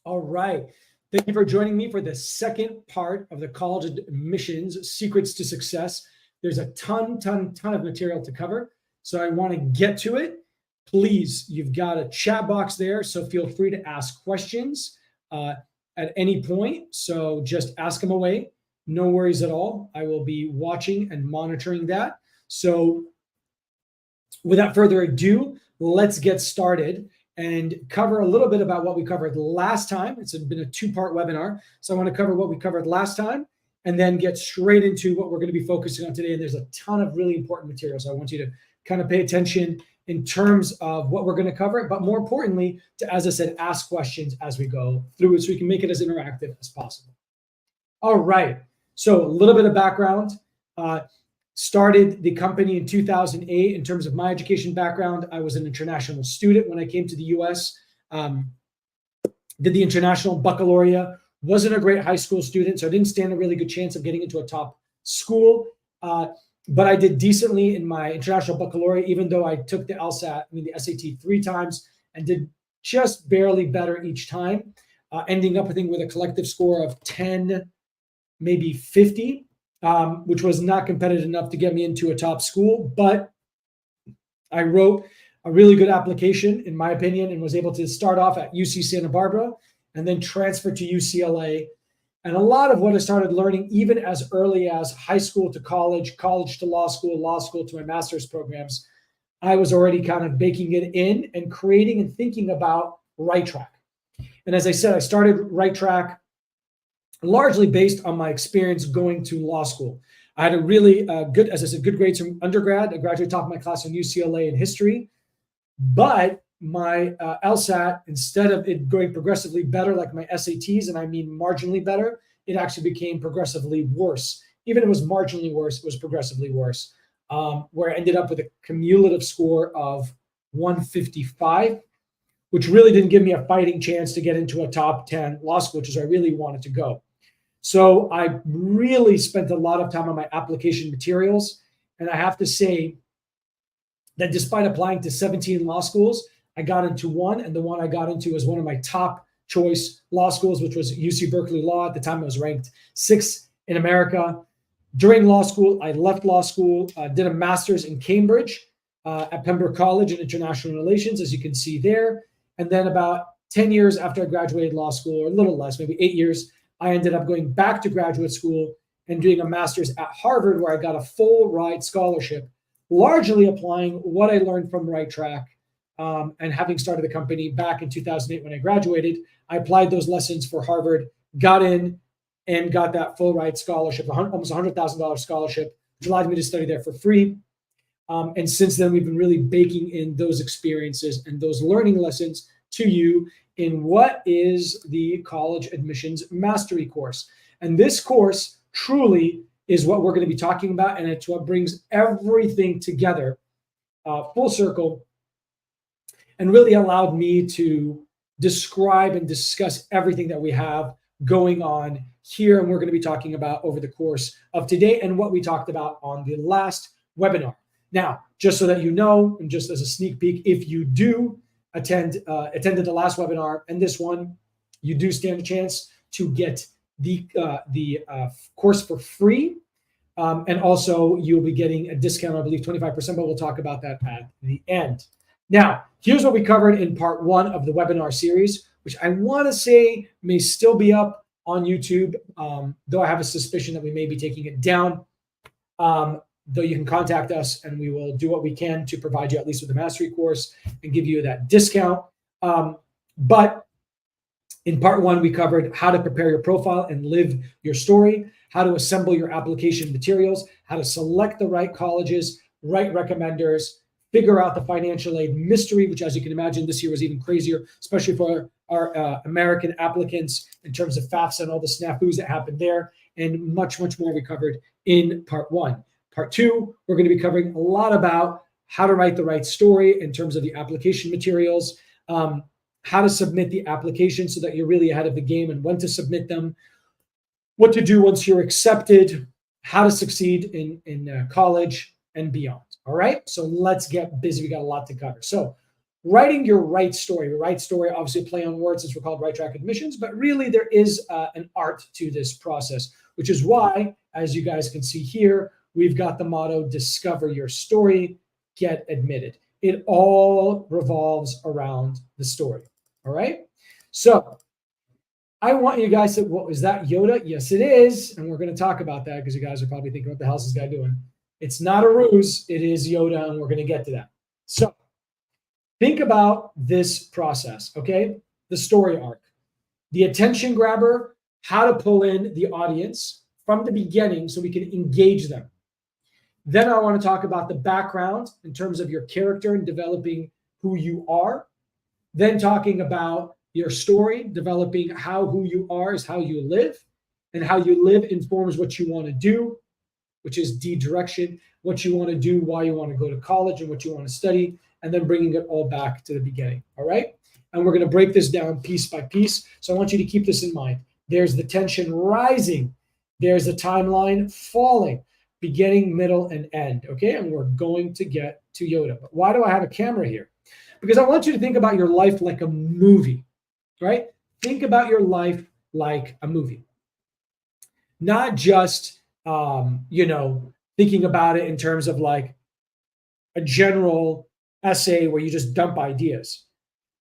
All right. Thank you for joining me for the second part of the college admissions secrets to success. There's a ton of material to cover. So I want to get to it. Please, you've got a chat box there. So feel free to ask questions at any point. So just ask them away. No worries at all. I will be watching and monitoring that. So without further ado, let's get started and cover a little bit about what we covered last time. It's been a two-part webinar. So I want to cover what we covered last time and then get straight into what we're going to be focusing on today. And there's a ton of really important materials. I want you to kind of pay attention in terms of what we're going to cover, but more importantly, to, as I said, ask questions as we go through it so we can make it as interactive as possible. All right. So a little bit of background. Started the company in 2008. In terms of my education background, I was an international student when I came to the US. Did the international baccalaureate. Wasn't a great high school student, so I didn't stand a really good chance of getting into a top school. But I did decently in my international baccalaureate, even though I took the the SAT 3 times and did just barely better each time, ending up, I think, with a collective score of 10, maybe 50. Which was not competitive enough to get me into a top school, but I wrote a really good application, in my opinion, and was able to start off at UC Santa Barbara and then transfer to UCLA. And a lot of what I started learning, even as early as high school to college, college to law school to my master's programs, I was already kind of baking it in and creating and thinking about Right Track. And as I said, I started Right Track largely based on my experience going to law school. I had a really good, as I said, good grades from undergrad. I graduated top of my class in UCLA in history, but my LSAT, instead of it going progressively better like my SATs, and I mean marginally better, it actually became progressively worse. Even if it was marginally worse, it was progressively worse, where I ended up with a cumulative score of 155, which really didn't give me a fighting chance to get into a top 10 law school, which is where I really wanted to go. So I really spent a lot of time on my application materials. And I have to say that despite applying to 17 law schools, I got into one. And the one I got into was one of my top choice law schools, which was UC Berkeley Law. At the time, I was ranked 6th in America. During law school, I left law school, did a master's in Cambridge at Pembroke College in International Relations, as you can see there. And then about 10 years after I graduated law school, or a little less, maybe 8 years, I ended up going back to graduate school and doing a master's at Harvard, where I got a full ride scholarship, largely applying what I learned from Right Track. And having started the company back in 2008 when I graduated, I applied those lessons for Harvard, got in, and got that full ride scholarship, almost $100,000 scholarship, which allowed me to study there for free. And since then, we've been really baking in those experiences and those learning lessons to you in what is the College Admissions Mastery course. And this course truly is what we're going to be talking about, and it's what brings everything together full circle and really allowed me to describe and discuss everything that we have going on here and we're going to be talking about over the course of today and what we talked about on the last webinar. Now, just so that you know, and just as a sneak peek, if you do attended the last webinar and this one, you do stand a chance to get the course for free. And also you'll be getting a discount, I believe 25%, but we'll talk about that at the end. Now, here's what we covered in part 1 of the webinar series, which I want to say may still be up on YouTube, though I have a suspicion that we may be taking it down. Though you can contact us and we will do what we can to provide you at least with the mastery course and give you that discount. But in part 1, we covered how to prepare your profile and live your story, how to assemble your application materials, how to select the right colleges, right recommenders, figure out the financial aid mystery, which, as you can imagine, this year was even crazier, especially for our American applicants in terms of FAFSA and all the snafus that happened there, and much more we covered in part 1. Part 2, we're going to be covering a lot about how to write the right story in terms of the application materials, how to submit the application so that you're really ahead of the game and when to submit them, what to do once you're accepted, how to succeed in college and beyond. All right, so let's get busy. We got a lot to cover. So writing your right story. Right story, obviously play on words since we're called right track admissions, but really there is an art to this process, which is why, as you guys can see here, we've got the motto, discover your story, get admitted. It all revolves around the story, all right? So I want you guys to, what was that, Yoda? Yes, it is, and we're going to talk about that because you guys are probably thinking, what the hell is this guy doing? It's not a ruse, it is Yoda, and we're going to get to that. So think about this process, okay? The story arc, the attention grabber, how to pull in the audience from the beginning so we can engage them. Then I want to talk about the background in terms of your character and developing who you are. Then talking about your story, developing how who you are is how you live, and how you live informs what you want to do, which is D, direction, what you want to do, why you want to go to college, and what you want to study, and then bringing it all back to the beginning, all right? And we're going to break this down piece by piece. So I want you to keep this in mind. There's the tension rising. There's the timeline falling, beginning, middle, and end, okay? And we're going to get to Yoda. But why do I have a camera here? Because I want you to think about your life like a movie, right? Think about your life like a movie. Not just, thinking about it in terms of like a general essay where you just dump ideas.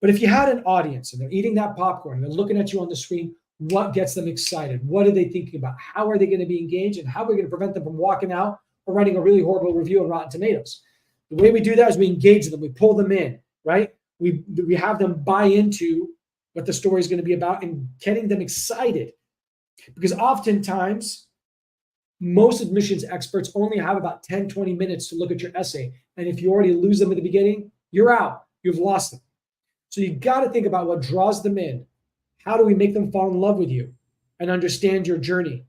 But if you had an audience and they're eating that popcorn, they're looking at you on the screen, what gets them excited? What are they thinking about? How are they going to be engaged? And how are we going to prevent them from walking out or writing a really horrible review on Rotten Tomatoes? The way we do that is we engage them, we pull them in, right? We have them buy into what the story is going to be about and getting them excited. Because oftentimes, most admissions experts only have about 10, 20 minutes to look at your essay. And if you already lose them at the beginning, you're out. You've lost them. So you've got to think about what draws them in. How do we make them fall in love with you and understand your journey?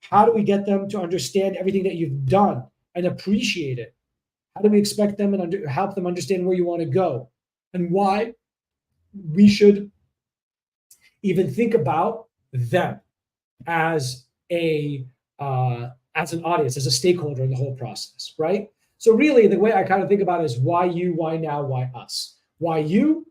How do we get them to understand everything that you've done and appreciate it? How do we expect them and help them understand where you want to go and why we should even think about them as an audience, as a stakeholder in the whole process, right? So really the way I kind of think about it is why you, why now, why us? Why you,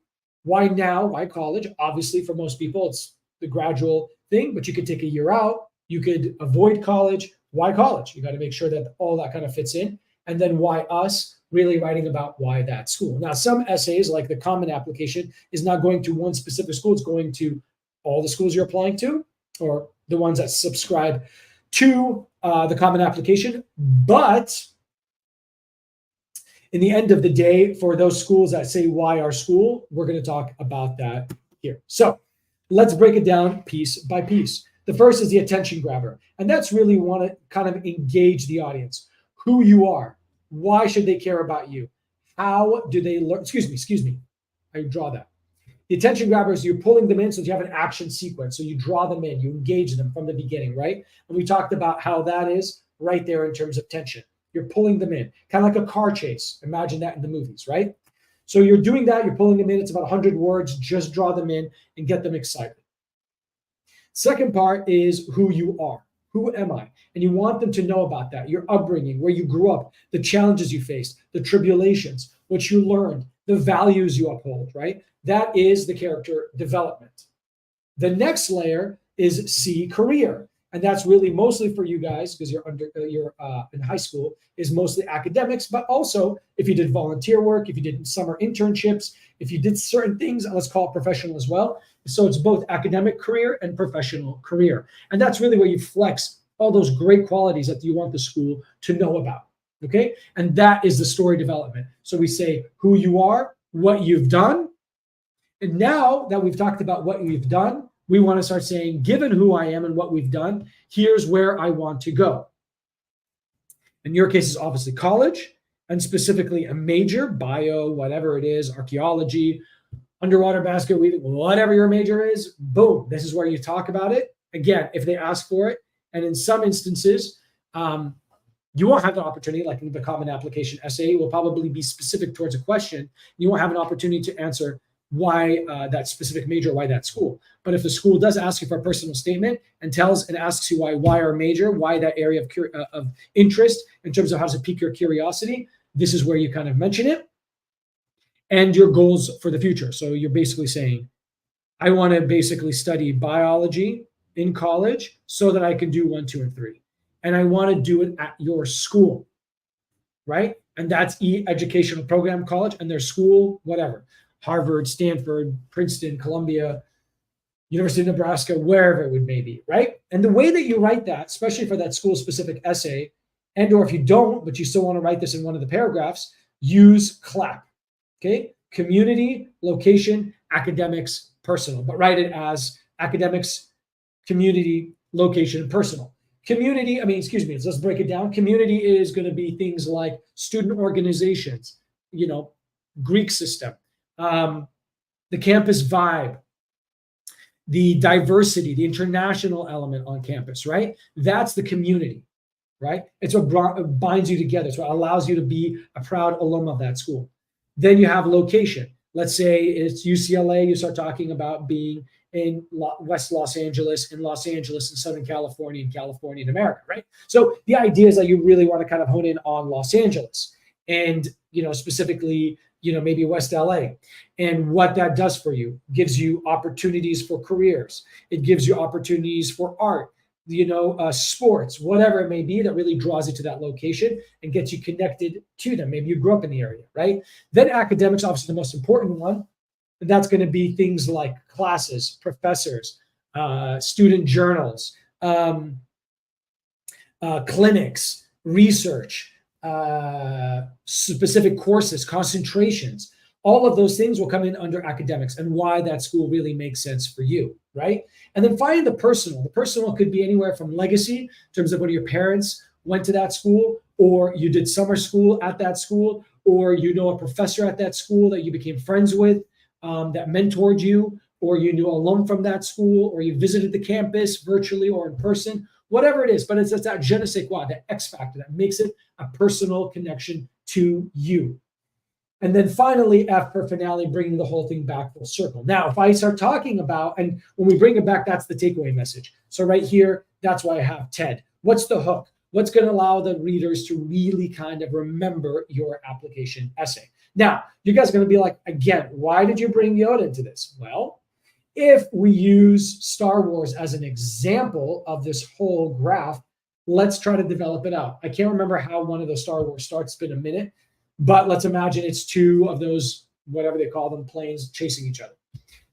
why now, why college? Obviously for most people, it's the gradual thing, but you could take a year out. You could avoid college. Why college? You got to make sure that all that kind of fits in. And then why us? Really writing about why that school. Now, some essays like the common application is not going to one specific school. It's going to all the schools you're applying to or the ones that subscribe to the common application. But in the end of the day, for those schools that say why our school, we're going to talk about that here. So let's break it down piece by piece. The first is the attention grabber. And that's really want to kind of engage the audience. Who you are. Why should they care about you? How do they learn? Excuse me. I draw that. The attention grabbers, you're pulling them in so you have an action sequence. So you draw them in, you engage them from the beginning, right? And we talked about how that is right there in terms of tension. You're pulling them in, kind of like a car chase. Imagine that in the movies, right? So you're doing that, you're pulling them in. It's about 100 words. Just draw them in and get them excited. Second part is who you are. Who am I? And you want them to know about that, your upbringing, where you grew up, the challenges you faced, the tribulations, what you learned, the values you uphold, right? That is the character development. The next layer is C, career. And that's really mostly for you guys because you're in high school, is mostly academics, but also if you did volunteer work, if you did summer internships, if you did certain things, let's call it professional as well. So it's both academic career and professional career. And that's really where you flex all those great qualities that you want the school to know about, okay? And that is the story development. So we say who you are, what you've done. And now that we've talked about what we've done, we want to start saying, given who I am and what we've done, here's where I want to go. In your case, is obviously college, and specifically a major, bio, whatever it is, archaeology, underwater basket weaving, whatever your major is, boom, this is where you talk about it. Again, if they ask for it, and in some instances, you won't have the opportunity, like in the common application essay, will probably be specific towards a question. You won't have an opportunity to answer why that specific major, why that school. But if the school does ask you for a personal statement and tells and asks you why our major, why that area of interest in terms of how to pique your curiosity, this is where you kind of mention it. and your goals for the future. So you're basically saying, I want to basically study biology in college so that I can do 1, 2, and 3. And I want to do it at your school, right? And that's educational program college and their school, whatever, Harvard, Stanford, Princeton, Columbia, University of Nebraska, wherever it would may be, right? And the way that you write that, especially for that school specific essay, and or if you don't, but you still want to write this in one of the paragraphs, use CLAP, okay? Community, location, academics, personal, but write it as academics, community, location, personal. Community, let's break it down. Community is going to be things like student organizations, Greek system, the campus vibe, the diversity, the international element on campus, right? That's the community, right? It's what binds you together. It's what allows you to be a proud alum of that school. Then you have location. Let's say it's UCLA. You start talking about being in West Los Angeles, in Southern California, in California, in America, right? So the idea is that you really want to kind of hone in on Los Angeles and, specifically, maybe West LA. And what that does for you, gives you opportunities for careers. It gives you opportunities for art, sports, whatever it may be that really draws you to that location and gets you connected to them. Maybe you grew up in the area, right? Then academics, obviously the most important one. And that's going to be things like classes, professors, student journals, clinics, research, specific courses, concentrations. All of those things will come in under academics and why that school really makes sense for you, right? And then finding the personal. The personal could be anywhere from legacy, in terms of when your parents went to that school, or you did summer school at that school, or a professor at that school that you became friends with, that mentored you, or you knew an alum from that school, or you visited the campus virtually or in person, whatever it is. But it's that je ne sais quoi, that X factor that makes it a personal connection to you. And then finally, F for finale, bringing the whole thing back full circle. Now, if I start talking about, and when we bring it back, that's the takeaway message. So right here, that's why I have TED. What's the hook? What's going to allow the readers to really kind of remember your application essay? Now, you guys are going to be like, again, why did you bring Yoda into this? Well, if we use Star Wars as an example of this whole graph, let's try to develop it out. I can't remember how one of those Star Wars starts. It's been a minute. But let's imagine it's two of those, whatever they call them, planes chasing each other.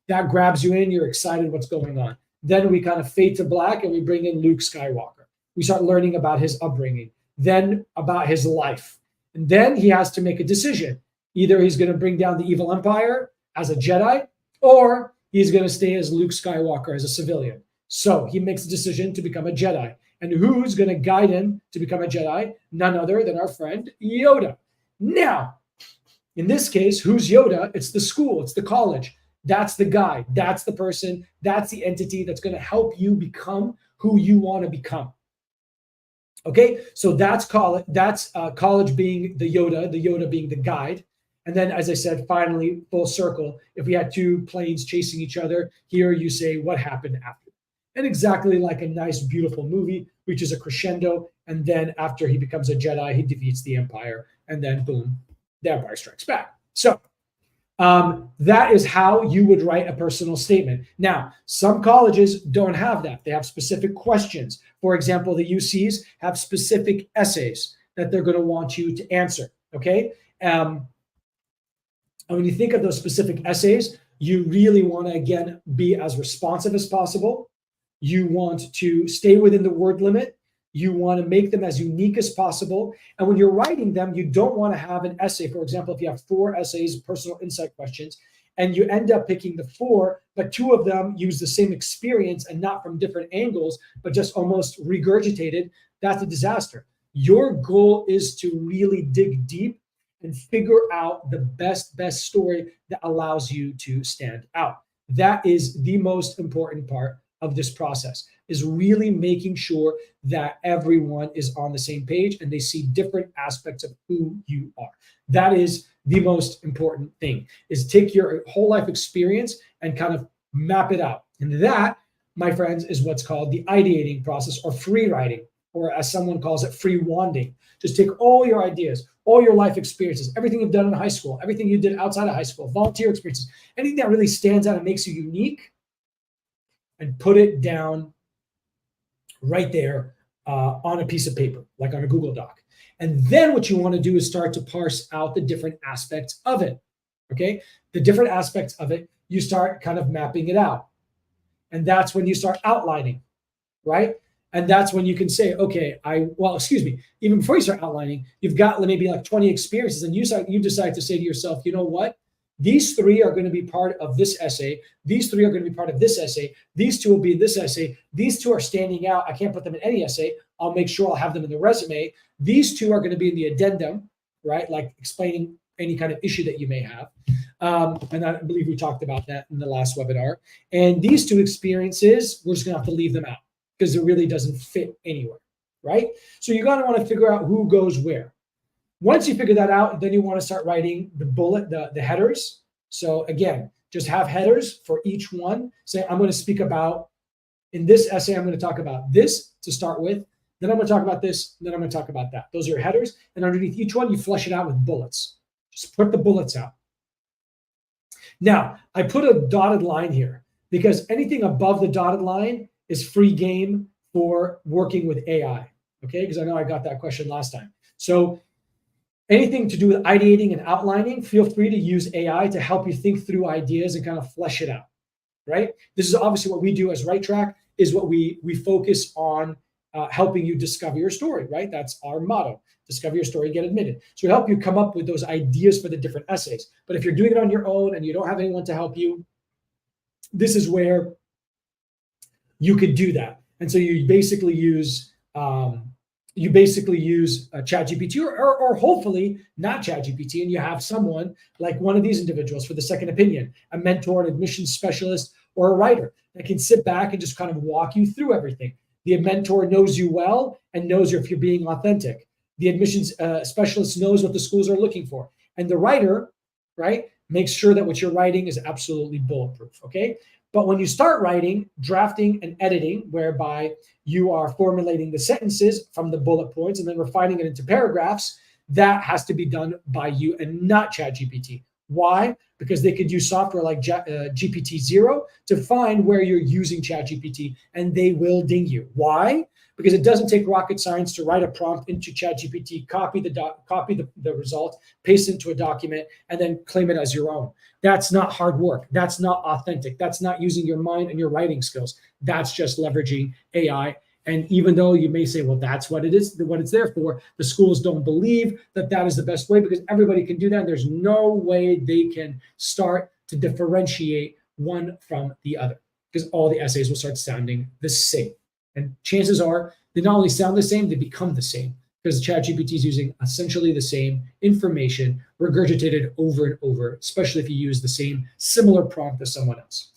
That grabs you in. You're excited what's going on. Then we kind of fade to black and we bring in Luke Skywalker. We start learning about his upbringing, then about his life. And then he has to make a decision. Either he's going to bring down the evil empire as a Jedi, or he's going to stay as Luke Skywalker as a civilian. So he makes a decision to become a Jedi. And who's going to guide him to become a Jedi? None other than our friend Yoda. Now, in this case, who's Yoda? It's the school, it's the college. That's the guide. That's the person. That's the entity that's going to help you become who you want to become. Okay, so that's college. That's college being the Yoda being the guide. And then, as I said, finally, full circle. If we had two planes chasing each other, here you say what happened after. And exactly like a nice, beautiful movie, reaches a crescendo. And then after he becomes a Jedi, he defeats the Empire. And then, boom, the Empire strikes back. So that is how you would write a personal statement. Now, some colleges don't have that. They have specific questions. For example, the UCs have specific essays that they're going to want you to answer, okay? And when you think of those specific essays, you really want to, again, be as responsive as possible. You want to stay within the word limit. You want to make them as unique as possible. And when you're writing them, you don't want to have an essay. For example, if you have 4 essays, personal insight questions, and you end up picking the 4, but 2 of them use the same experience and not from different angles, but just almost regurgitated, that's a disaster. Your goal is to really dig deep and figure out the best story that allows you to stand out. That is the most important part of this process, is really making sure that everyone is on the same page and they see different aspects of who you are. That is the most important thing, is take your whole life experience and kind of map it out. And that, my friends, is what's called the ideating process, or free writing, or as someone calls it, free wanding. Just take all your ideas, all your life experiences, everything you've done in high school, everything you did outside of high school, volunteer experiences, anything that really stands out and makes you unique, and put it down right there on a piece of paper, like on a Google Doc. And then what you want to do is start to parse out the different aspects of it. Okay. The different aspects of it, you start kind of mapping it out. And that's when you start outlining, right? And that's when you can say, okay, even before you start outlining, you've got maybe like 20 experiences, and you decide to say to yourself, you know what? These 3 are going to be part of this essay. These 3 are going to be part of this essay. These 2 will be in this essay. These 2 are standing out. I can't put them in any essay. I'll make sure I'll have them in the resume. These 2 are going to be in the addendum, right? Like explaining any kind of issue that you may have. And I believe we talked about that in the last webinar. And these 2 experiences, we're just going to have to leave them out because it really doesn't fit anywhere, right? So you're going to want to figure out who goes where. Once you figure that out, then you want to start writing the headers. So again, just have headers for each one. Say, I'm going to speak about, in this essay, I'm going to talk about this to start with. Then I'm going to talk about this. Then I'm going to talk about that. Those are your headers. And underneath each one, you flesh it out with bullets. Just put the bullets out. Now, I put a dotted line here because anything above the dotted line is free game for working with AI. Okay, because I know I got that question last time. So anything to do with ideating and outlining, feel free to use AI to help you think through ideas and kind of flesh it out, right? This is obviously what we do as Right Track, is what we focus on helping you discover your story, right? That's our motto, discover your story, get admitted. So we help you come up with those ideas for the different essays. But if you're doing it on your own and you don't have anyone to help you, this is where you could do that. And so you basically use ChatGPT or hopefully not ChatGPT, and you have someone like one of these individuals for the second opinion, a mentor, an admissions specialist, or a writer that can sit back and just kind of walk you through everything. The mentor knows you well and knows if you're being authentic. The admissions specialist knows what the schools are looking for. And the writer, right, makes sure that what you're writing is absolutely bulletproof, okay? But when you start writing, drafting, and editing, whereby you are formulating the sentences from the bullet points and then refining it into paragraphs, that has to be done by you and not ChatGPT. Why? Because they could use software like GPT-0 to find where you're using ChatGPT, and they will ding you. Why? Because it doesn't take rocket science to write a prompt into ChatGPT, copy the result, paste it into a document, and then claim it as your own. That's not hard work. That's not authentic. That's not using your mind and your writing skills. That's just leveraging AI. And even though you may say, well, that's what it is, what it's there for, the schools don't believe that that is the best way because everybody can do that. There's no way they can start to differentiate one from the other because all the essays will start sounding the same. And chances are they not only sound the same, they become the same because ChatGPT is using essentially the same information regurgitated over and over, especially if you use the same similar prompt as someone else.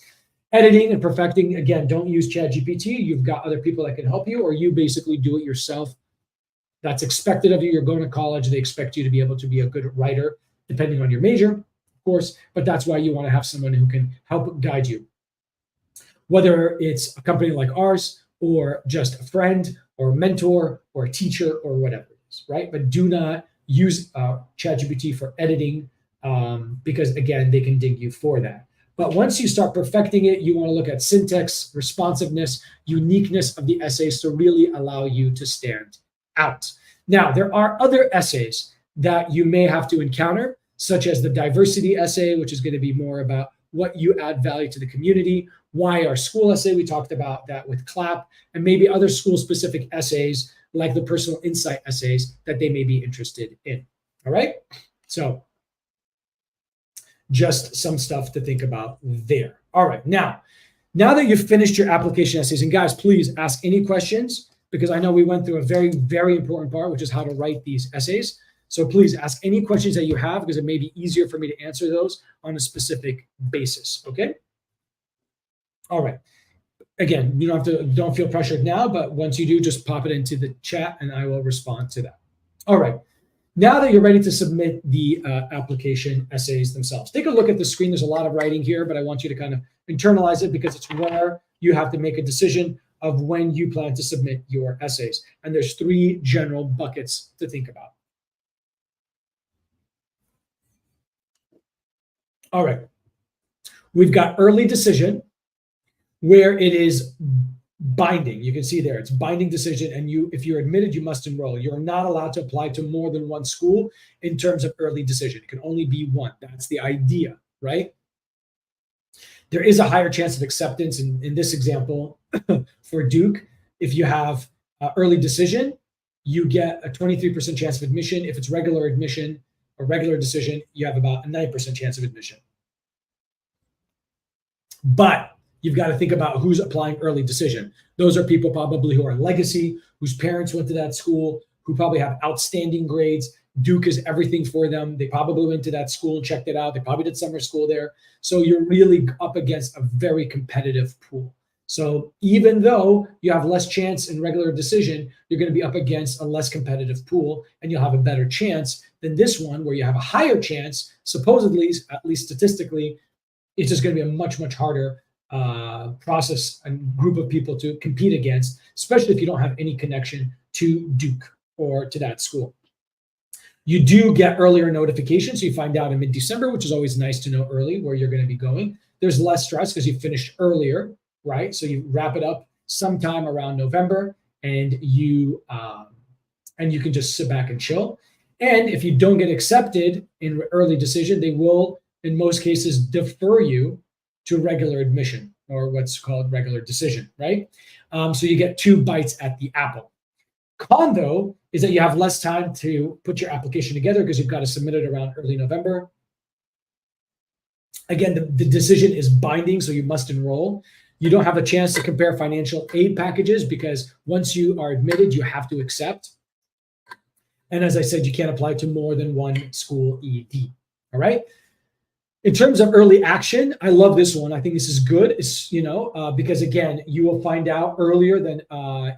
Editing and perfecting, again, don't use ChatGPT. You've got other people that can help you, or you basically do it yourself. That's expected of you. You're going to college. They expect you to be able to be a good writer, depending on your major, of course, but that's why you want to have someone who can help guide you. Whether it's a company like ours, or just a friend, or a mentor, or a teacher, or whatever it is, right? But do not use ChatGPT for editing because, again, they can dig you for that. But once you start perfecting it, you want to look at syntax, responsiveness, uniqueness of the essays to really allow you to stand out. Now, there are other essays that you may have to encounter, such as the diversity essay, which is going to be more about what you add value to the community, why our school essay, we talked about that with CLAP, and maybe other school-specific essays like the personal insight essays that they may be interested in. All right? So just some stuff to think about there. All right, now that you've finished your application essays, and guys, please ask any questions because I know we went through a very, very important part, which is how to write these essays. So please ask any questions that you have because it may be easier for me to answer those on a specific basis, okay? All right. Again, you don't feel pressured now, but once you do, just pop it into the chat and I will respond to that. All right. Now that you're ready to submit the application essays themselves, take a look at the screen. There's a lot of writing here, but I want you to kind of internalize it because it's where you have to make a decision of when you plan to submit your essays. And there's 3 general buckets to think about. All right. We've got early decision where it is binding. You can see there, it's binding decision. And if you're admitted, you must enroll. You're not allowed to apply to more than one school in terms of early decision. It can only be one. That's the idea, right? There is a higher chance of acceptance in this example for Duke. If you have early decision, you get a 23% chance of admission. If it's regular admission or regular decision, you have about a 9% chance of admission. But you've got to think about who's applying early decision. Those are people probably who are legacy, whose parents went to that school, who probably have outstanding grades. Duke is everything for them. They probably went to that school and checked it out. They probably did summer school there. So you're really up against a very competitive pool. So even though you have less chance in regular decision, you're going to be up against a less competitive pool, and you'll have a better chance than this one where you have a higher chance, supposedly, at least statistically. It's just going to be a much, much harder process and group of people to compete against, especially if you don't have any connection to Duke or to that school. You do get earlier notification, so you find out in mid-December, which is always nice to know early where you're going to be going. There's less stress because you finished earlier, right? So you wrap it up sometime around November, and you can just sit back and chill. And if you don't get accepted in early decision, they will, in most cases, defer you to regular admission, or what's called regular decision, right? So you get 2 bites at the apple. Con, though, is that you have less time to put your application together because you've got to submit it around early November. Again, the decision is binding, so you must enroll. You don't have a chance to compare financial aid packages because once you are admitted, you have to accept. And as I said, you can't apply to more than one school ED, all right? In terms of early action, I love this one. I think this is good. It's, because again, you will find out earlier than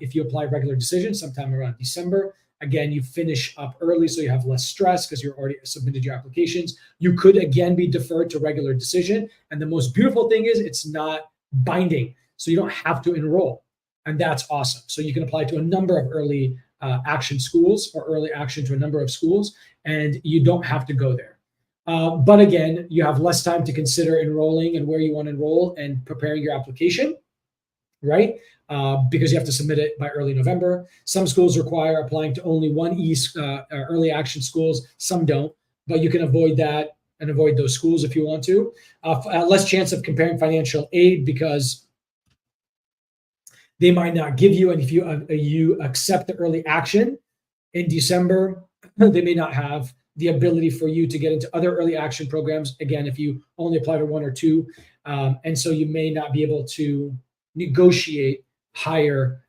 if you apply regular decision sometime around December. Again, you finish up early, so you have less stress because you're already submitted your applications. You could again be deferred to regular decision. And the most beautiful thing is it's not binding, so you don't have to enroll. And that's awesome. So you can apply to a number of early action schools or early action to a number of schools, and you don't have to go there. But again, you have less time to consider enrolling and where you want to enroll and preparing your application, right? Because you have to submit it by early November. Some schools require applying to only one early action schools. Some don't, but you can avoid that and avoid those schools if you want to. Less chance of comparing financial aid because they might not give you, and if you accept the early action in December, they may not have the ability for you to get into other early action programs, again, if you only apply to 1 or 2. And so you may not be able to negotiate higher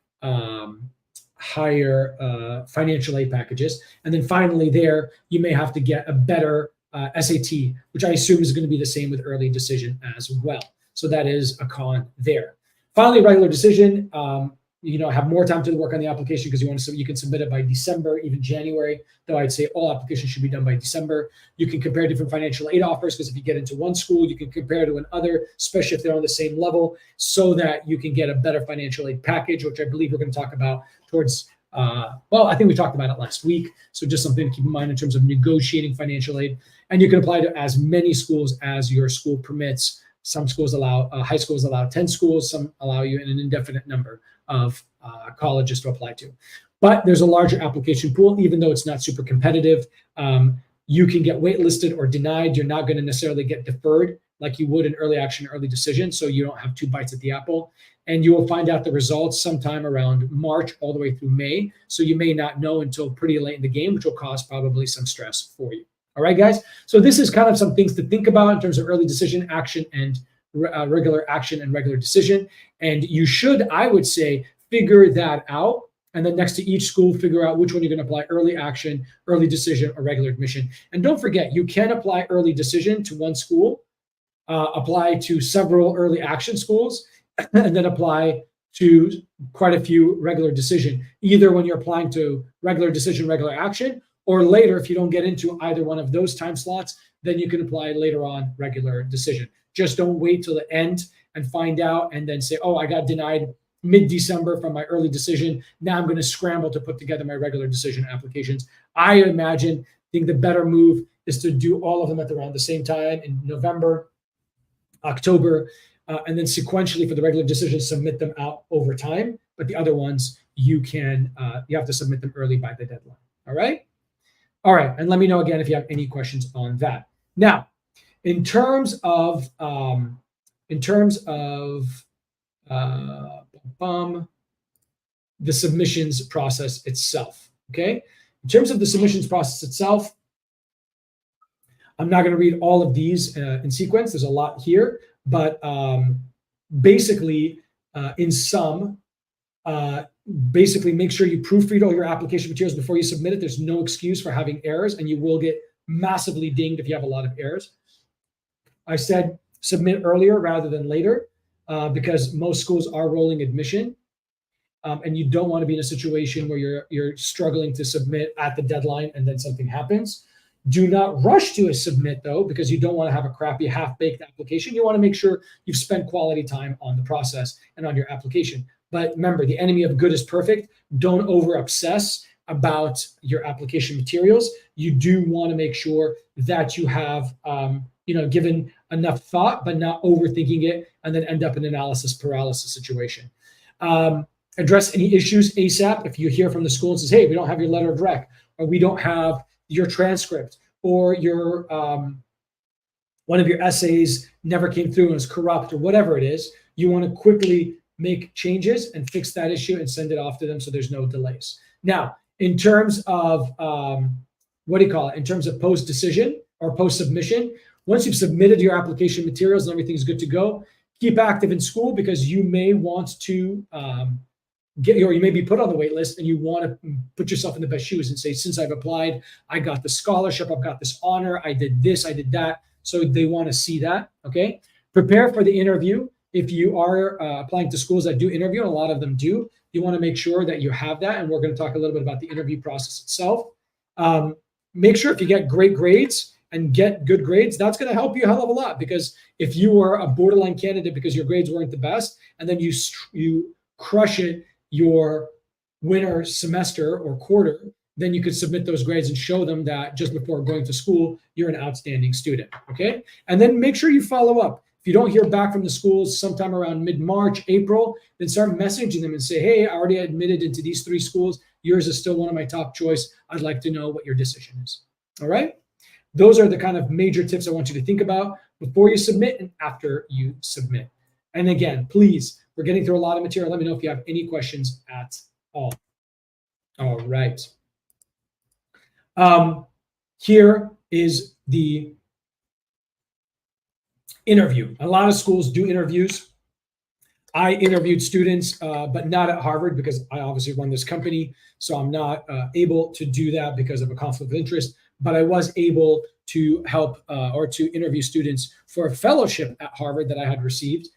financial aid packages. And then finally there, you may have to get a better SAT, which I assume is going to be the same with early decision as well. So that is a con there. Finally, regular decision, have more time to work on the application because you can submit it by December, even January, though I'd say all applications should be done by December. You can compare different financial aid offers because if you get into one school, you can compare to another, especially if they're on the same level, so that you can get a better financial aid package, which I believe we're going to talk about towards, I think we talked about it last week. So just something to keep in mind in terms of negotiating financial aid. And you can apply to as many schools as your school permits. Some schools allow, high schools allow 10 schools, some allow you an indefinite number of colleges to apply to. But there's a larger application pool, even though it's not super competitive. You can get waitlisted or denied. You're not going to necessarily get deferred like you would in early action, early decision, so you don't have 2 bites at the apple. And you will find out the results sometime around March all the way through May. So you may not know until pretty late in the game, which will cause probably some stress for you. All right, guys? So this is kind of some things to think about in terms of early decision, action, and regular action and regular decision. And you should, I would say, figure that out. And then next to each school, figure out which one you're going to apply early action, early decision, or regular admission. And don't forget, you can apply early decision to one school, apply to several early action schools, and then apply to quite a few regular decision, either when you're applying to regular decision, regular action, or later, if you don't get into either one of those time slots, then you can apply later on regular decision. Just don't wait till the end and find out and then say, oh, I got denied mid-December from my early decision. Now I'm going to scramble to put together my regular decision applications. I think the better move is to do all of them at around the same time in November, October, and then sequentially for the regular decisions, submit them out over time. But the other ones, you have to submit them early by the deadline. All right. All right. And let me know again if you have any questions on that. Now, in terms of the submissions process itself. Okay. In terms of the submissions process itself, I'm not going to read all of these in sequence. There's a lot here, but basically, in sum, basically make sure you proofread all your application materials before you submit it. There's no excuse for having errors, and you will get massively dinged if you have a lot of errors. I said submit earlier rather than later because most schools are rolling admission. And you don't want to be in a situation where you're struggling to submit at the deadline and then something happens. Do not rush to a submit though, because you don't want to have a crappy half-baked application. You want to make sure you've spent quality time on the process and on your application. But remember, the enemy of good is perfect. Don't over obsess about your application materials. You do want to make sure that you have given enough thought, but not overthinking it and then end up in analysis paralysis situation. Address any issues ASAP. If you hear from the school and says, hey, we don't have your letter of rec, or we don't have your transcript, or your one of your essays never came through and was corrupt, or whatever it is, you want to quickly make changes and fix that issue and send it off to them so there's no delays. Now, in terms of in terms of post-decision or post-submission, once you've submitted your application materials and everything's good to go, keep active in school because you may want to you may be put on the wait list and you want to put yourself in the best shoes and say, since I've applied, I got the scholarship, I've got this honor, I did this, I did that. So they want to see that, okay? Prepare for the interview. If you are applying to schools that do interview, and a lot of them do, you want to make sure that you have that. And we're going to talk a little bit about the interview process itself. Make sure if you get great grades and get good grades, that's going to help you a hell of a lot, because if you are a borderline candidate because your grades weren't the best, and then you crush it your winter semester or quarter, then you could submit those grades and show them that just before going to school, you're an outstanding student, okay? And then make sure you follow up. If you don't hear back from the schools sometime around mid-March, April, then start messaging them and say, hey, I already admitted into these 3 schools. Yours is still one of my top choice. I'd like to know what your decision is, all right? Those are the kind of major tips I want you to think about before you submit and after you submit. And again, please, we're getting through a lot of material. Let me know if you have any questions at all. All right. Here is the interview. A lot of schools do interviews. I interviewed students, but not at Harvard because I obviously run this company. So I'm not able to do that because of a conflict of interest. But I was able to help or to interview students for a fellowship at Harvard that I had received.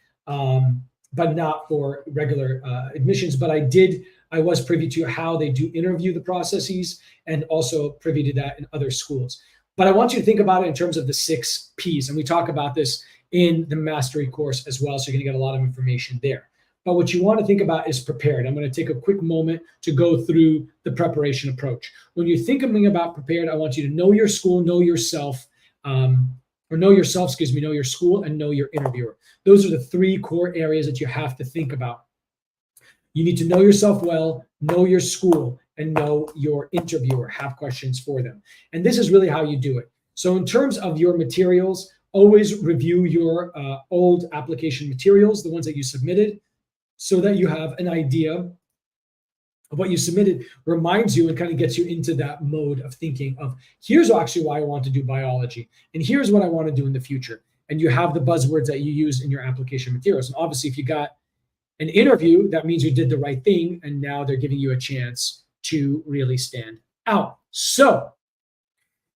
But not for regular admissions. But I was privy to how they do interview the processes and also privy to that in other schools. But I want you to think about it in terms of the 6 Ps. And we talk about this in the mastery course as well. So you're going to get a lot of information there. But what you want to think about is prepared. I'm going to take a quick moment to go through the preparation approach. When you're thinking about prepared, I want you to know your school, know yourself, know your school, and know your interviewer. Those are the 3 core areas that you have to think about. You need to know yourself well, know your school, and know your interviewer. Have questions for them. And this is really how you do it. So in terms of your materials, always review your old application materials, the ones that you submitted, so that you have an idea of what you submitted. Reminds you and kind of gets you into that mode of thinking of, here's actually why I want to do biology, and here's what I want to do in the future. And you have the buzzwords that you use in your application materials. And obviously, if you got an interview, that means you did the right thing, and now they're giving you a chance to really stand out. So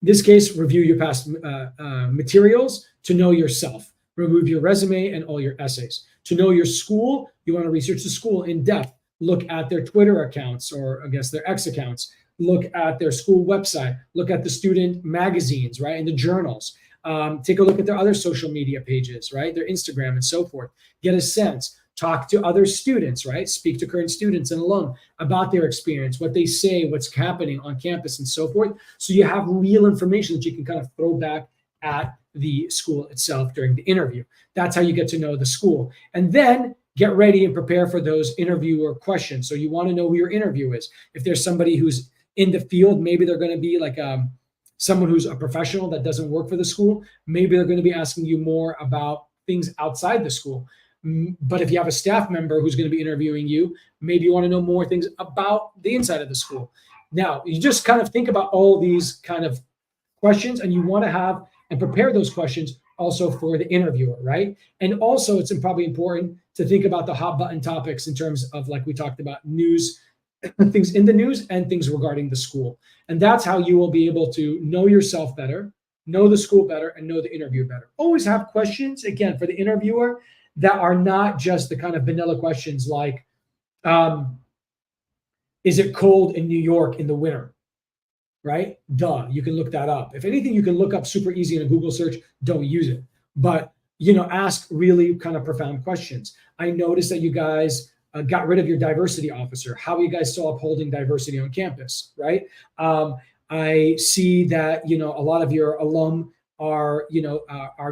in this case, review your past materials to know yourself. Review your resume and all your essays. To know your school, you want to research the school in depth. Look at their Twitter accounts, or I guess their X accounts. Look at their school website. Look at the student magazines, right, and the journals. Take a look at their other social media pages, right, their Instagram and so forth. Get a sense. talk to other students, right? Speak to current students and alum about their experience, what they say, what's happening on campus and so forth. So you have real information that you can kind of throw back at the school itself during the interview. That's how you get to know the school. And then get ready and prepare for those interviewer questions. So you want to know who your interview is. If there's somebody who's in the field, maybe they're going to be like someone who's a professional that doesn't work for the school. Maybe they're going to be asking you more about things outside the school. But if you have a staff member who's going to be interviewing you, maybe you want to know more things about the inside of the school. Now, you just kind of think about all these kind of questions, and you want to have and prepare those questions also for the interviewer, right? And also it's probably important to think about the hot button topics in terms of, like we talked about, news, things in the news and things regarding the school. And that's how you will be able to know yourself better, know the school better, and know the interview better. Always have questions, again, for the interviewer that are not just the kind of vanilla questions like, is it cold in New York in the winter? Right? Duh, you can look that up. If anything, you can look up super easy in a Google search, don't use it. But, ask really kind of profound questions. I noticed that you guys got rid of your diversity officer. How are you guys still upholding diversity on campus, right? I see that, a lot of your alum are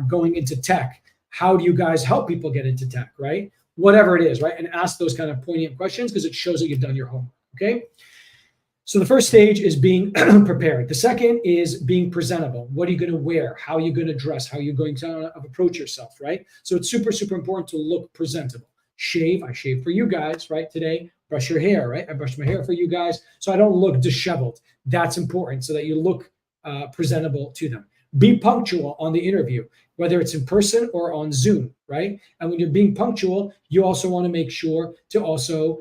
going into tech. How do you guys help people get into tech, right? Whatever it is, right? And ask those kind of poignant questions because it shows that you've done your homework, okay? So the first stage is being prepared. The second is being presentable. What are you going to wear? How are you going to dress? How are you going to approach yourself, right? So it's super, super important to look presentable. Shave, I shave for you guys, right? Today, brush your hair, right? I brush my hair for you guys so I don't look disheveled. That's important so that you look presentable to them. Be punctual on the interview, whether it's in person or on Zoom, right? And when you're being punctual, you also want to make sure to also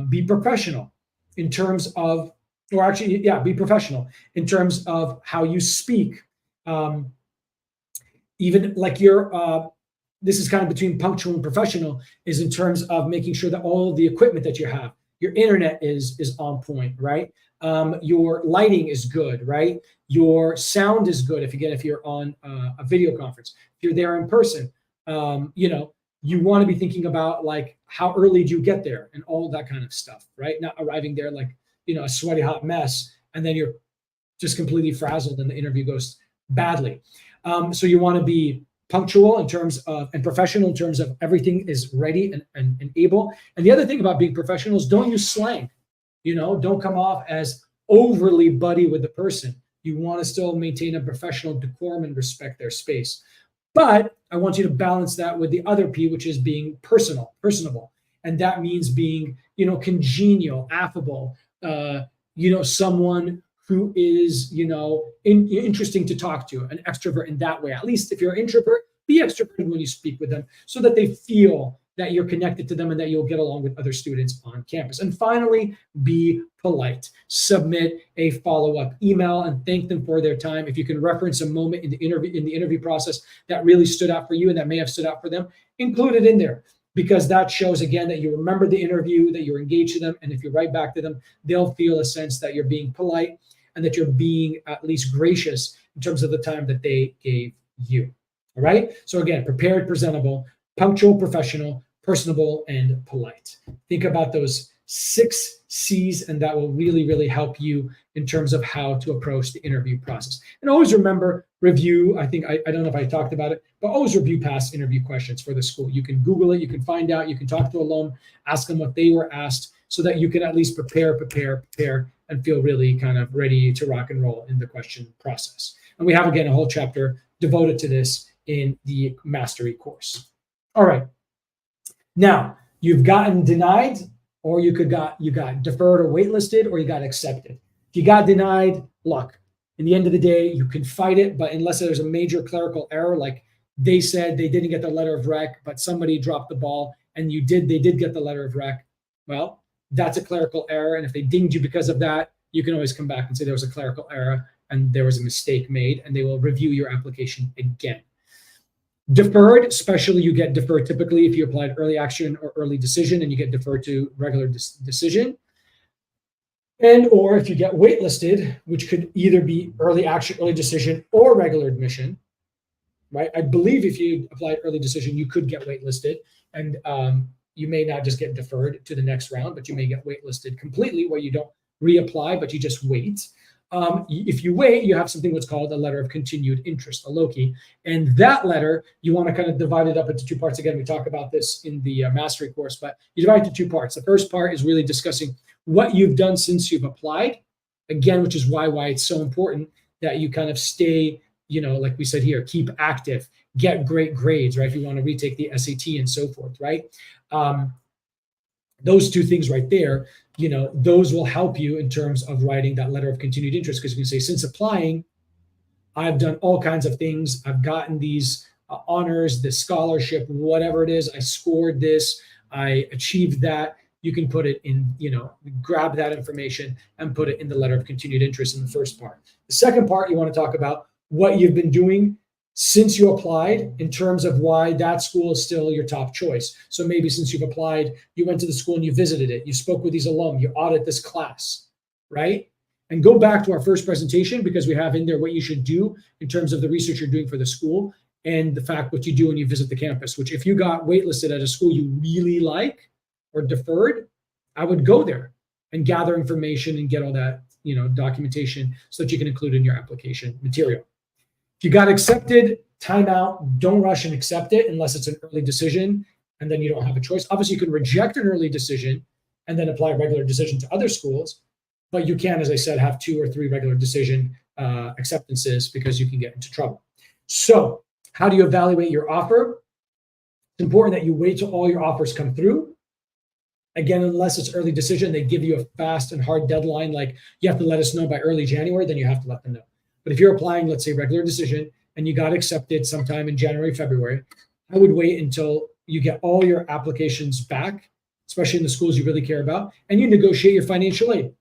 be professional in terms of, be professional in terms of how you speak. Even like this is kind of between punctual and professional, is in terms of making sure that all the equipment that you have, your internet is on point, right? Your lighting is good, right? Your sound is good if you're on a video conference. If you're there in person, you want to be thinking about like how early do you get there and all that kind of stuff, right? Not arriving there like a sweaty hot mess and then you're just completely frazzled and the interview goes badly. So you want to be punctual in terms of and professional in terms of everything is ready and able. And the other thing about being professional is don't use slang. Don't come off as overly buddy with the person. You want to still maintain a professional decorum and respect their space. But I want you to balance that with the other P, which is being personable. And that means being, congenial, affable, someone who is, interesting to talk to, an extrovert in that way. At least if you're an introvert, be extroverted when you speak with them so that they feel that you're connected to them and that you'll get along with other students on campus. And finally, be polite. Submit a follow-up email and thank them for their time. If you can reference a moment in the interview process that really stood out for you and that may have stood out for them, include it in there because that shows again that you remember the interview, that you're engaged to them, and if you write back to them, they'll feel a sense that you're being polite and that you're being at least gracious in terms of the time that they gave you. All right? So again, prepared, presentable, punctual, professional, personable, and polite. Think about those 6 C's, and that will really, really help you in terms of how to approach the interview process. And always remember, review. I don't know if I talked about it, but always review past interview questions for the school. You can Google it, you can find out, you can talk to alum, ask them what they were asked so that you can at least prepare, and feel really kind of ready to rock and roll in the question process. And we have, again, a whole chapter devoted to this in the mastery course. All right. Now, you've gotten denied, or you got deferred or waitlisted, or you got accepted. If you got denied, luck. In the end of the day, you can fight it, but unless there's a major clerical error, like they said they didn't get the letter of rec, but somebody dropped the ball and they did get the letter of rec, well, that's a clerical error. And if they dinged you because of that, you can always come back and say there was a clerical error and there was a mistake made, and they will review your application again. Deferred, especially you get deferred typically if you applied early action or early decision and you get deferred to regular decision. And or if you get waitlisted, which could either be early action, early decision, or regular admission, right? I believe if you applied early decision, you could get waitlisted. And, you may not just get deferred to the next round, but you may get waitlisted completely where you don't reapply, but you just wait. If you wait, you have something what's called a letter of continued interest, a LOKI. And that letter, you want to kind of divide it up into two parts. Again, we talk about this in the mastery course, but you divide it into two parts. The first part is really discussing what you've done since you've applied. Again, which is why it's so important that you kind of stay, like we said here, keep active, get great grades, right? If you want to retake the SAT and so forth, right? Those two things right there, those will help you in terms of writing that letter of continued interest, because you can say, since applying, I've done all kinds of things. I've gotten these honors, this scholarship, whatever it is. I scored this. I achieved that. You can put it in, grab that information and put it in the letter of continued interest in the first part. The second part, you want to talk about what you've been doing since you applied in terms of why that school is still your top choice. So maybe since you've applied, you went to the school and you visited it, you spoke with these alum, you audit this class, right? And go back to our first presentation, because we have in there what you should do in terms of the research you're doing for the school and the fact what you do when you visit the campus, which if you got waitlisted at a school you really like or deferred, I would go there and gather information and get all that, documentation so that you can include in your application material. If you got accepted, time out, don't rush and accept it unless it's an early decision and then you don't have a choice. Obviously, you can reject an early decision and then apply a regular decision to other schools, but you can, as I said, have 2 or 3 regular decision acceptances because you can get into trouble. So how do you evaluate your offer? It's important that you wait till all your offers come through. Again, unless it's early decision, they give you a fast and hard deadline, like you have to let us know by early January, then you have to let them know. But if you're applying, let's say regular decision, and you got accepted sometime in January, February, I would wait until you get all your applications back, especially in the schools you really care about, and you negotiate your financial aid,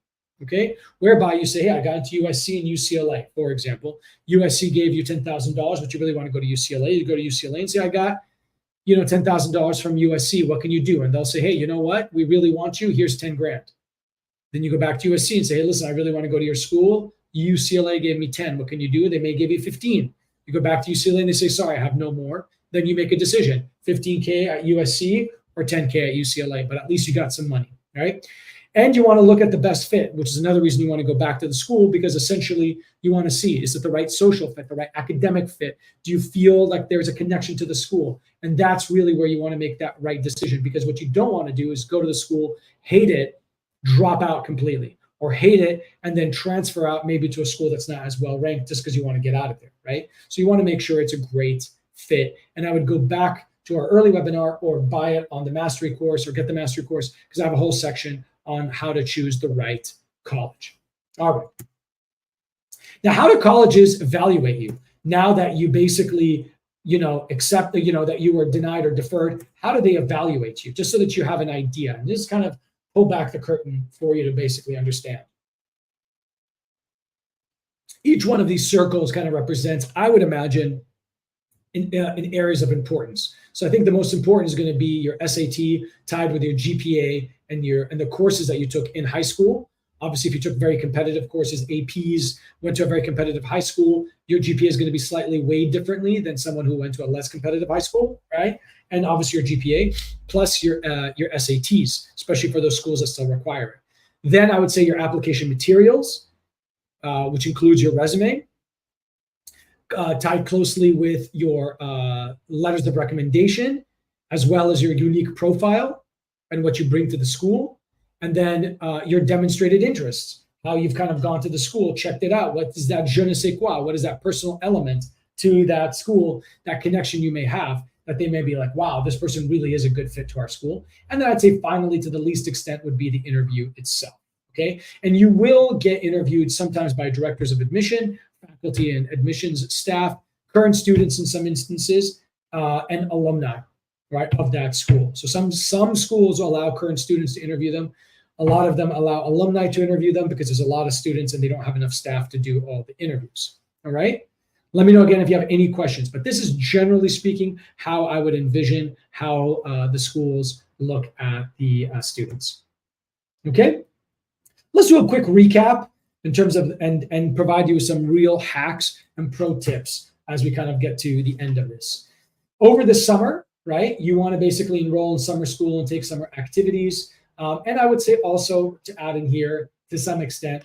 okay? Whereby you say, hey, I got into USC and UCLA, for example. USC gave you $10,000, but you really want to go to UCLA. You go to UCLA and say, I got, $10,000 from USC. What can you do? And they'll say, hey, you know what? We really want you. Here's 10 grand. Then you go back to USC and say, hey, listen, I really want to go to your school. UCLA gave me 10. What can you do? They may give you 15. You go back to UCLA and they say, sorry, I have no more. Then you make a decision, 15K at USC or 10K at UCLA, but at least you got some money, right? And you want to look at the best fit, which is another reason you want to go back to the school, because essentially you want to see, is it the right social fit, the right academic fit? Do you feel like there's a connection to the school? And that's really where you want to make that right decision, because what you don't want to do is go to the school, hate it, drop out completely, or hate it and then transfer out maybe to a school that's not as well ranked just because you want to get out of there, right? So you want to make sure it's a great fit. And I would go back to our early webinar or buy it on the mastery course or get the mastery course, because I have a whole section on how to choose the right college. All right. Now, how do colleges evaluate you? Now that you basically, accept, that you were denied or deferred, how do they evaluate you? Just so that you have an idea. And this kind of pull back the curtain for you to basically understand. Each one of these circles kind of represents, I would imagine, in areas of importance. So I think the most important is going to be your SAT tied with your GPA and the courses that you took in high school. Obviously, if you took very competitive courses, APs, went to a very competitive high school, your GPA is going to be slightly weighed differently than someone who went to a less competitive high school, right? And obviously your GPA plus your SATs, especially for those schools that still require it. Then I would say your application materials, which includes your resume, tied closely with your letters of recommendation, as well as your unique profile and what you bring to the school. And then your demonstrated interests, how you've kind of gone to the school, checked it out. What is that je ne sais quoi? What is that personal element to that school, that connection you may have, that they may be like, wow, this person really is a good fit to our school. And then I'd say finally, to the least extent, would be the interview itself, okay? And you will get interviewed sometimes by directors of admission, faculty and admissions staff, current students in some instances, and alumni, right, of that school. So some schools allow current students to interview them. A lot of them allow alumni to interview them because there's a lot of students and they don't have enough staff to do all the interviews, all right? Let me know again if you have any questions, but this is generally speaking how I would envision how the schools look at the students. Okay, let's do a quick recap in terms of and provide you with some real hacks and pro tips as we kind of get to the end of this. Over the summer, right? You want to basically enroll in summer school and take summer activities. And I would say also to add in here to some extent,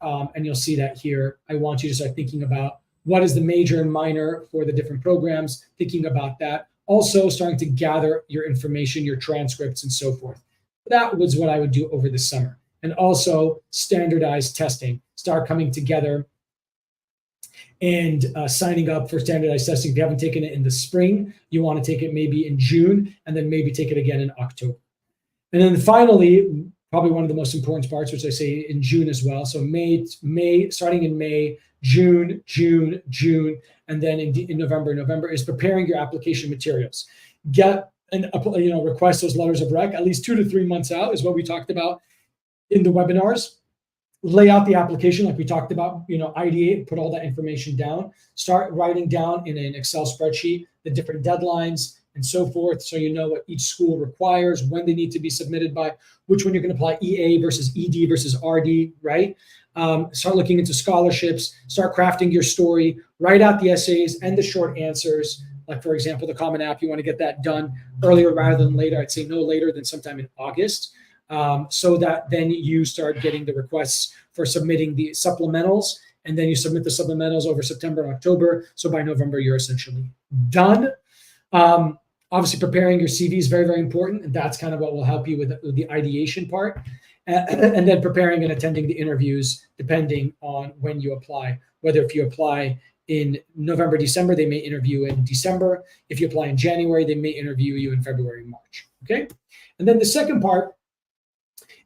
and you'll see that here, I want you to start thinking about what is the major and minor for the different programs, thinking about that. Also starting to gather your information, your transcripts, and so forth. That was what I would do over the summer. And also standardized testing, start coming together and signing up for standardized testing. If you haven't taken it in the spring, you want to take it maybe in June, and then maybe take it again in October. And then finally, probably one of the most important parts, which I say in June as well. So May, starting in May, June, and then in November is preparing your application materials. Get and request those letters of rec at least 2 to 3 months out is what we talked about in the webinars. Lay out the application like we talked about, ideate, put all that information down, start writing down in an Excel spreadsheet the different deadlines and so forth, so you know what each school requires, when they need to be submitted by, which one you're going to apply, EA versus ED versus RD, right? Start looking into scholarships, start crafting your story, write out the essays and the short answers. Like, for example, the Common App, you want to get that done earlier rather than later. I'd say no later than sometime in August, so that then you start getting the requests for submitting the supplementals, and then you submit the supplementals over September and October. So by November, you're essentially done. Obviously, preparing your CV is very, very important, and that's kind of what will help you with the ideation part. And then preparing and attending the interviews, depending on when you apply. Whether if you apply in November, December, they may interview in December. If you apply in January, they may interview you in February, March. Okay. And then the second part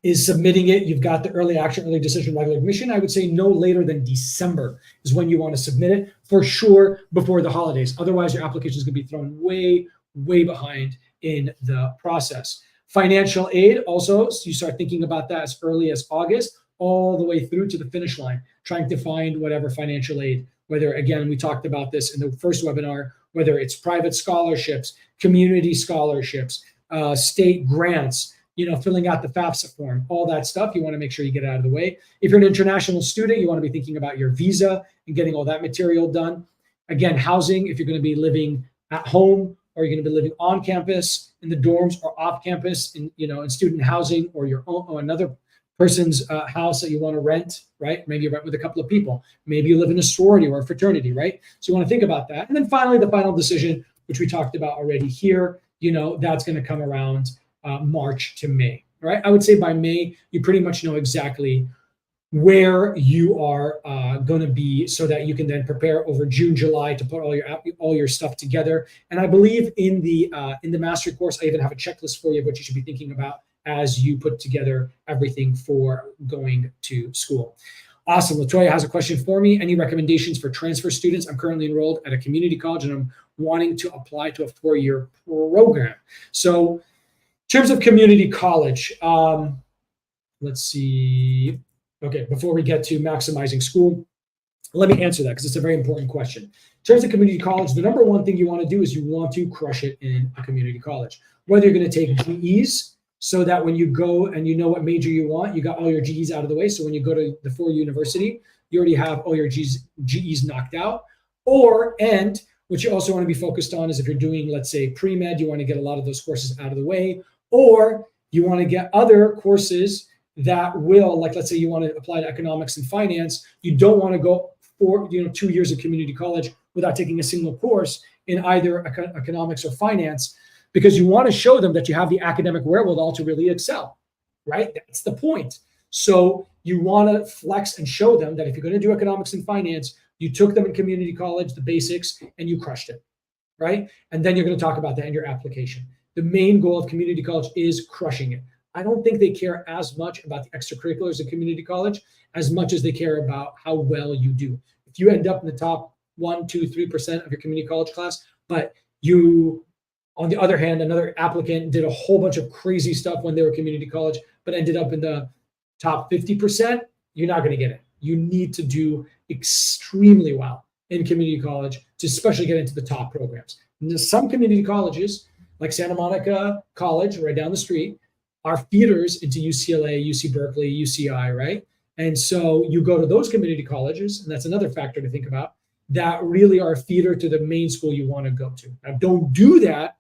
is submitting it. You've got the early action, early decision, regular admission. I would say no later than December is when you want to submit it, for sure, before the holidays. Otherwise, your application is going to be thrown way, way behind in the process. Financial aid, also, so you start thinking about that as early as August, all the way through to the finish line, trying to find whatever financial aid, whether, again, we talked about this in the first webinar, whether it's private scholarships, community scholarships, state grants, filling out the FAFSA form, all that stuff, you want to make sure you get it out of the way. If you're an international student, you want to be thinking about your visa and getting all that material done. Again, housing, if you're going to be living at home, or you're going to be living on campus in the dorms or off campus in student housing, or your own, or another person's house that you want to rent, right? Maybe you rent with a couple of people. Maybe you live in a sorority or a fraternity, right? So you want to think about that. And then finally, the final decision, which we talked about already here, that's going to come around March to May, right? I would say by May, you pretty much know exactly where you are going to be, so that you can then prepare over June, July to put all your stuff together. And I believe in the mastery course, I even have a checklist for you of what you should be thinking about as you put together everything for going to school. Awesome. Latoya has a question for me. Any recommendations for transfer students? I'm currently enrolled at a community college and I'm wanting to apply to a 4-year program. So in terms of community college, let's see. Okay, before we get to maximizing school, let me answer that because it's a very important question. In terms of community college, the number one thing you want to do is you want to crush it in a community college. Whether you're going to take GEs, so that when you go and you know what major you want, you got all your GEs out of the way. So when you go to the 4-year university, you already have all your GEs knocked out. And what you also want to be focused on is if you're doing, let's say, pre-med, you want to get a lot of those courses out of the way. Or you want to get other courses that will, like, let's say you want to apply to economics and finance, you don't want to go for 2 years of community college without taking a single course in either economics or finance, because you want to show them that you have the academic wherewithal to really excel, right? That's the point. So you want to flex and show them that if you're going to do economics and finance, you took them in community college, the basics, and you crushed it, right? And then you're going to talk about that in your application. The main goal of community college is crushing it. I don't think they care as much about the extracurriculars of community college as much as they care about how well you do. If you end up in the top 1, 2, 3% of your community college class, but you, on the other hand, another applicant did a whole bunch of crazy stuff when they were community college, but ended up in the top 50%, you're not going to get it. You need to do extremely well in community college to especially get into the top programs. And some community colleges, like Santa Monica College, right down the street, are feeders into UCLA, UC Berkeley, UCI, right? And so you go to those community colleges, and that's another factor to think about, that really are a feeder to the main school you want to go to. Now, don't do that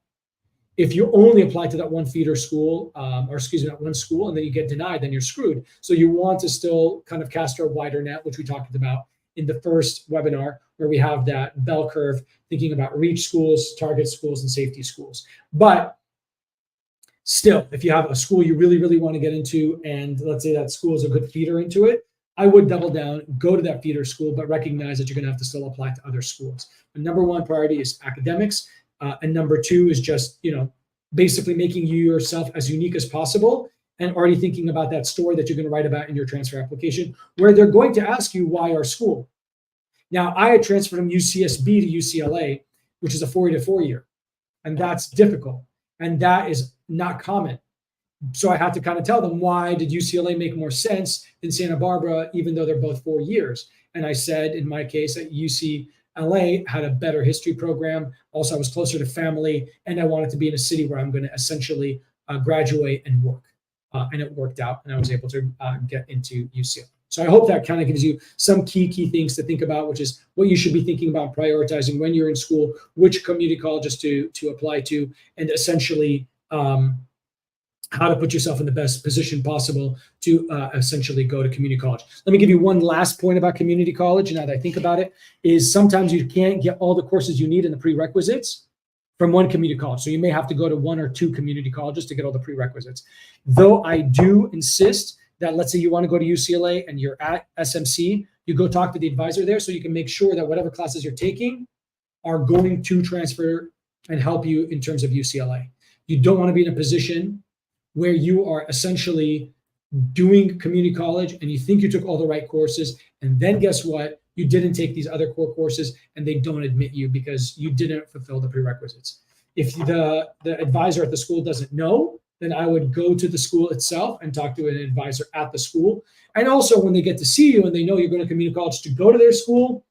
If you only apply to that one feeder school, or excuse me, that one school, and then you get denied, then you're screwed. So you want to still kind of cast a wider net, which we talked about in the first webinar, where we have that bell curve, thinking about reach schools, target schools, and safety schools. But still, if you have a school you really, really want to get into, and let's say that school is a good feeder into it, I would double down, go to that feeder school, but recognize that you're going to have to still apply to other schools. The number one priority is academics. And number two is just, basically making you yourself as unique as possible, and already thinking about that story that you're going to write about in your transfer application, where they're going to ask you why our school. Now, I had transferred from UCSB to UCLA, which is a 4 to 4 year, and that's difficult, and that is not common. So I had to kind of tell them, why did UCLA make more sense than Santa Barbara, even though they're both 4 years? And I said, in my case, that UCLA had a better history program. Also, I was closer to family, and I wanted to be in a city where I'm going to essentially graduate and work. And it worked out, and I was able to get into UCLA. So I hope that kind of gives you some key things to think about, which is what you should be thinking about prioritizing when you're in school, which community colleges to apply to, and essentially how to put yourself in the best position possible to essentially go to community college. Let me give you one last point about community college, now that I think about it, is sometimes you can't get all the courses you need in the prerequisites from one community college. So you may have to go to 1 or 2 community colleges to get all the prerequisites. Though I do insist that, let's say you want to go to UCLA and you're at SMC, you go talk to the advisor there so you can make sure that whatever classes you're taking are going to transfer and help you in terms of UCLA. You don't want to be in a position where you are essentially doing community college and you think you took all the right courses, and then guess what? You didn't take these other core courses and they don't admit you because you didn't fulfill the prerequisites. If the advisor at the school doesn't know, then I would go to the school itself and talk to an advisor at the school. And also, when they get to see you and they know you're going to community college to go to their school,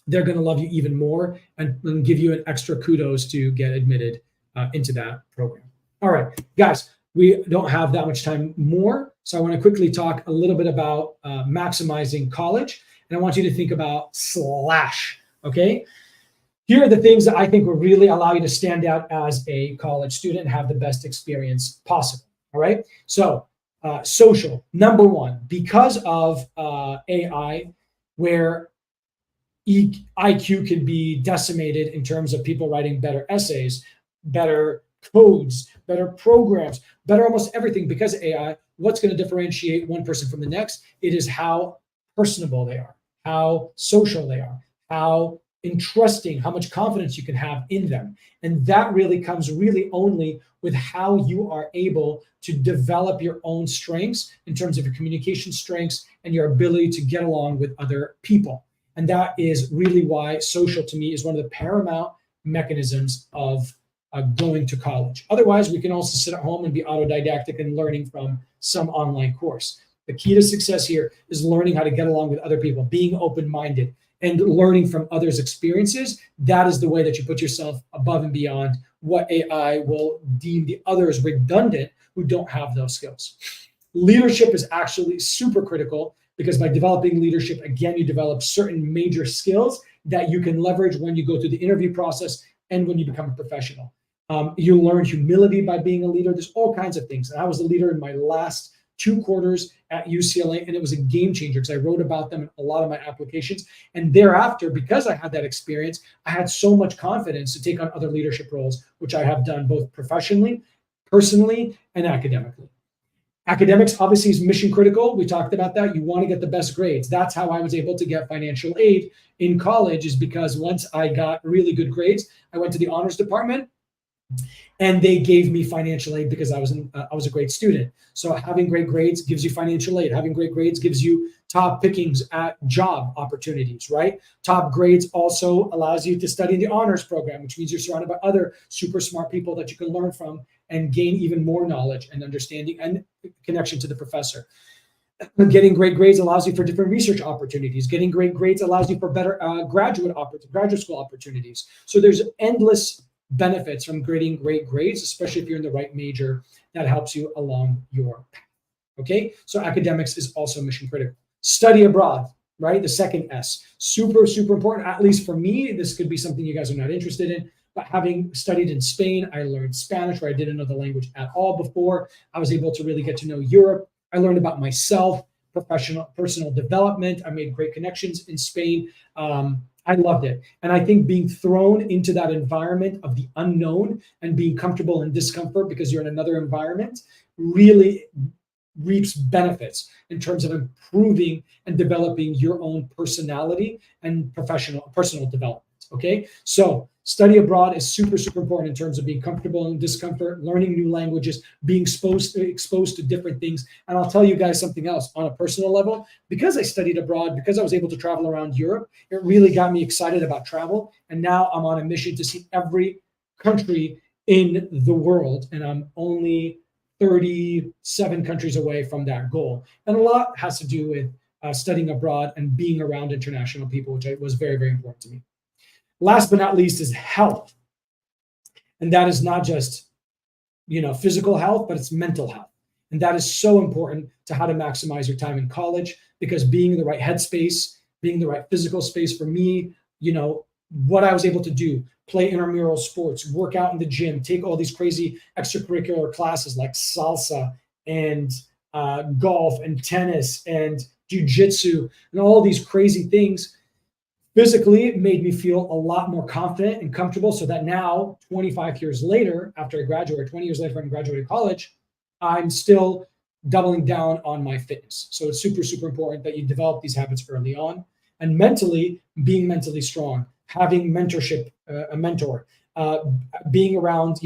they're going to love you even more and give you an extra kudos to get admitted into that program. All right, guys, we don't have that much time more. So I want to quickly talk a little bit about maximizing college. And I want you to think about slash, okay? Here are the things that I think will really allow you to stand out as a college student and have the best experience possible, all right? So social, number one, because of AI, where IQ can be decimated in terms of people writing better essays, better codes, better programs, better almost everything. Because of AI, what's going to differentiate one person from the next? It is how personable they are, how social they are, how entrusting, how much confidence you can have in them. And that really comes only with how you are able to develop your own strengths in terms of your communication strengths and your ability to get along with other people. And that is really why social, to me, is one of the paramount mechanisms of going to college. Otherwise, we can also sit at home and be autodidactic and learning from some online course. The key to success here is learning how to get along with other people, being open-minded, and learning from others' experiences. That is the way that you put yourself above and beyond what AI will deem the others redundant who don't have those skills. Leadership is actually super critical, because by developing leadership, again, you develop certain major skills that you can leverage when you go through the interview process and when you become a professional. You learn humility by being a leader. There's all kinds of things. And I was a leader in my last 2 quarters at UCLA, and it was a game changer because I wrote about them in a lot of my applications. And thereafter, because I had that experience, I had so much confidence to take on other leadership roles, which I have done both professionally, personally, and academically. Academics obviously is mission critical. We talked about that. You want to get the best grades. That's how I was able to get financial aid in college, is because once I got really good grades, I went to the honors department and they gave me financial aid because I was a great student. So having great grades gives you financial aid. Having great grades gives you top pickings at job opportunities, right? Top grades also allows you to study in the honors program, which means you're surrounded by other super smart people that you can learn from and gain even more knowledge and understanding and connection to the professor. Getting great grades allows you for different research opportunities. Getting great grades allows you for better graduate school opportunities. So there's endless benefits from getting great grades, especially if you're in the right major, that helps you along your path. Okay, so academics is also mission critical. Study abroad, right? The second S, super, super important. At least for me, this could be something you guys are not interested in, But having studied in Spain, I learned Spanish, where I didn't know the language at all before. I was able to really get to know Europe. I learned about myself, personal development. I made great connections in Spain. I loved it. And I think being thrown into that environment of the unknown and being comfortable in discomfort because you're in another environment really reaps benefits in terms of improving and developing your own personality and personal development. Okay, so study abroad is super, super important in terms of being comfortable in discomfort, learning new languages, being exposed to different things. And I'll tell you guys something else on a personal level. Because I studied abroad, because I was able to travel around Europe, it really got me excited about travel. And now I'm on a mission to see every country in the world. And I'm only 37 countries away from that goal. And a lot has to do with studying abroad and being around international people, which was very, very important to me. Last but not least is health. And that is not just, physical health, but it's mental health. And that is so important to how to maximize your time in college, because being in the right headspace, being in the right physical space for me, what I was able to do, play intramural sports, work out in the gym, take all these crazy extracurricular classes like salsa and golf and tennis and jujitsu and all these crazy things. Physically, it made me feel a lot more confident and comfortable, so that now, 25 years later, after I graduated, 20 years later, after I graduated college, I'm still doubling down on my fitness. So it's super, super important that you develop these habits early on. And mentally, being mentally strong, having mentorship, a mentor, being around,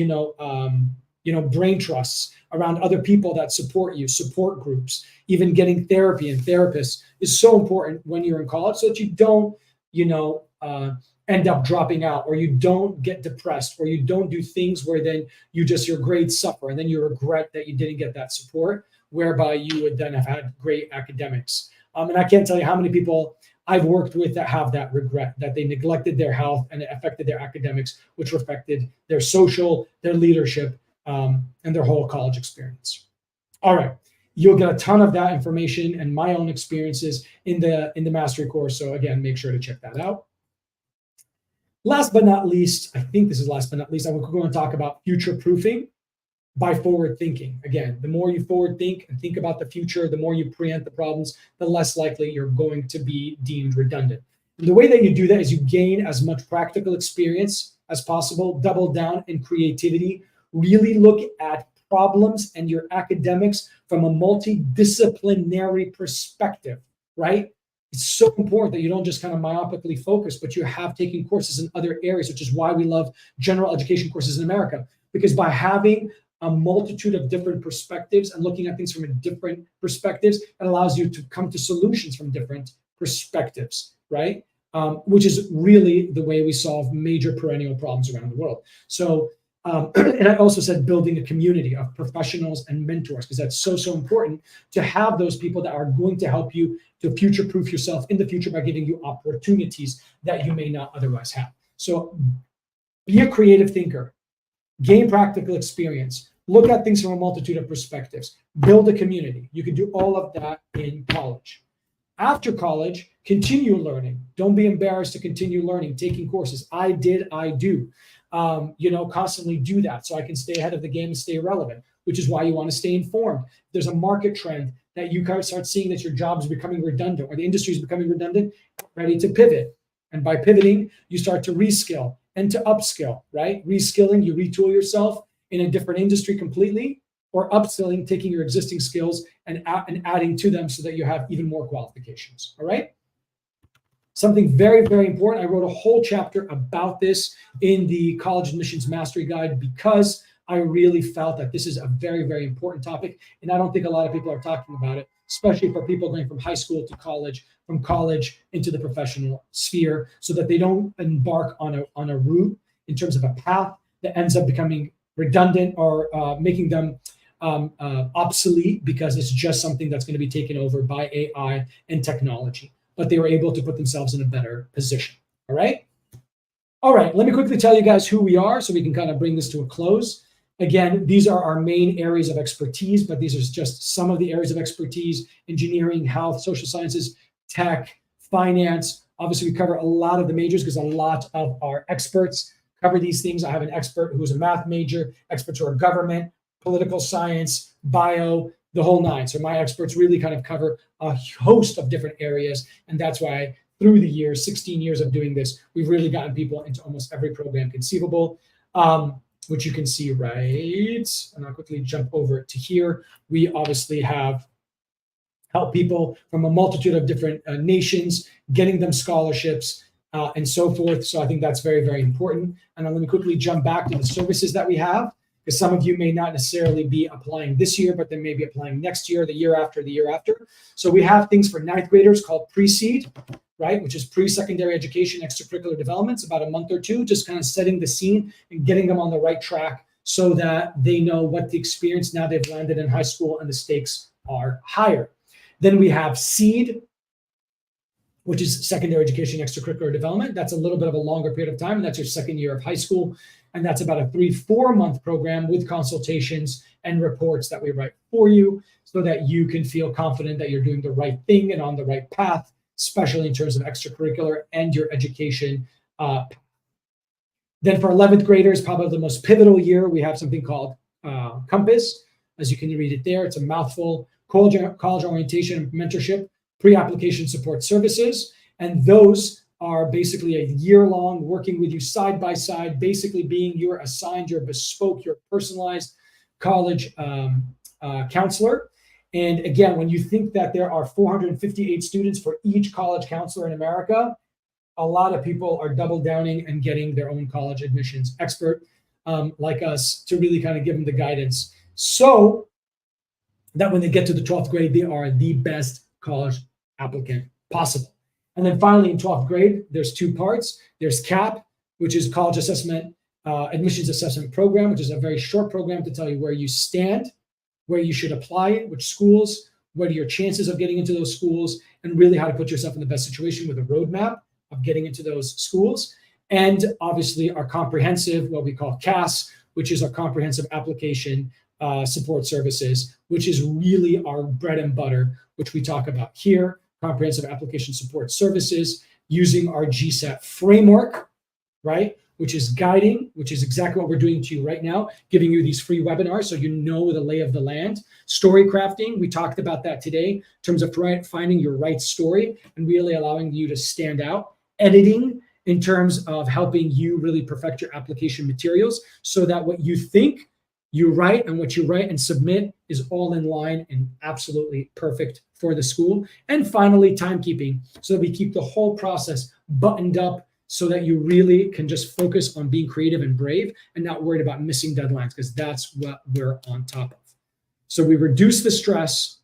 brain trusts, around other people that support you, support groups, even getting therapy and therapists is so important when you're in college, so that you don't end up dropping out, or you don't get depressed, or you don't do things where then your grades suffer and then you regret that you didn't get that support, whereby you would then have had great academics. And I can't tell you how many people I've worked with that have that regret, that they neglected their health and it affected their academics, which affected their social, their leadership, and their whole college experience. All right. You'll get a ton of that information and my own experiences in the mastery course. So again, make sure to check that out. Last but not least, I think this is last but not least, I'm going to talk about future proofing by forward thinking. Again, the more you forward think and think about the future, the more you preempt the problems, the less likely you're going to be deemed redundant. And the way that you do that is you gain as much practical experience as possible, double down in creativity, really look at problems and your academics from a multidisciplinary perspective, right? It's so important that you don't just kind of myopically focus, but you have taken courses in other areas, which is why we love general education courses in America. Because by having a multitude of different perspectives and looking at things from different perspectives, it allows you to come to solutions from different perspectives, right? Which is really the way we solve major perennial problems around the world. So, and I also said building a community of professionals and mentors, because that's so, so important to have those people that are going to help you to future-proof yourself in the future by giving you opportunities that you may not otherwise have. So be a creative thinker, gain practical experience, look at things from a multitude of perspectives, build a community. You can do all of that in college. After college, continue learning. Don't be embarrassed to continue learning, taking courses. I do. Constantly do that so I can stay ahead of the game and stay relevant, which is why you want to stay informed. There's a market trend that you start seeing that your job is becoming redundant or the industry is becoming redundant, ready to pivot. And by pivoting, you start to reskill and to upskill, right? Reskilling, you retool yourself in a different industry completely, or upskilling, taking your existing skills and adding to them so that you have even more qualifications, all right? Something very, very important. I wrote a whole chapter about this in the College Admissions Mastery Guide because I really felt that this is a very, very important topic. And I don't think a lot of people are talking about it, especially for people going from high school to college, from college into the professional sphere, so that they don't embark on a route in terms of a path that ends up becoming redundant or making them obsolete, because it's just something that's going to be taken over by AI and technology. But they were able to put themselves in a better position. All right. All right. Let me quickly tell you guys who we are so we can kind of bring this to a close. Again, these are our main areas of expertise, but these are just some of the areas of expertise: engineering, health, social sciences, tech, finance. Obviously, we cover a lot of the majors because a lot of our experts cover these things. I have an expert who's a math major, experts who are government, political science, bio, the whole nine. So my experts really kind of cover a host of different areas. And that's why through the years, 16 years of doing this, we've really gotten people into almost every program conceivable, which you can see right. And I'll quickly jump over to here. We obviously have help people from a multitude of different nations, getting them scholarships and so forth. So I think that's very, very important. And I'm going to quickly jump back to the services that we have, because some of you may not necessarily be applying this year, but they may be applying next year, the year after, the year after. So we have things for ninth graders called pre-seed, right, which is pre-secondary education, extracurricular developments, about a month or two, just kind of setting the scene and getting them on the right track so that they know what the experience now they've landed in high school and the stakes are higher. Then we have seed, which is secondary education, extracurricular development. That's a little bit of a longer period of time, and that's your second year of high school. And that's about a 3-4 month program with consultations and reports that we write for you so that you can feel confident that you're doing the right thing and on the right path, especially in terms of extracurricular and your education. Then for 11th graders, probably the most pivotal year, we have something called Compass. As you can read it there, it's a mouthful. College orientation and mentorship, pre-application support services. And those are basically a year-long working with you side by side, basically being your assigned, your bespoke, your personalized college counselor. And again, when you think that there are 458 students for each college counselor in America, a lot of people are double downing and getting their own college admissions expert like us to really kind of give them the guidance. So that when they get to the 12th grade, they are the best college applicant possible. And then finally in 12th grade, there's two parts. There's CAP, which is College Assessment, Admissions Assessment Program, which is a very short program to tell you where you stand, where you should apply, which schools, what are your chances of getting into those schools, and really how to put yourself in the best situation with a roadmap of getting into those schools. And obviously our comprehensive, what we call CAS, which is our comprehensive application support services, which is really our bread and butter, which we talk about here, comprehensive application support services, using our GSAT framework, right, which is guiding, which is exactly what we're doing to you right now, giving you these free webinars so you know the lay of the land. Story crafting, we talked about that today in terms of finding your right story and really allowing you to stand out. Editing, in terms of helping you really perfect your application materials so that what you think you write and what you write and submit is all in line and absolutely perfect for the school. And finally, timekeeping, so that we keep the whole process buttoned up so that you really can just focus on being creative and brave and not worried about missing deadlines, because that's what we're on top of. So we reduce the stress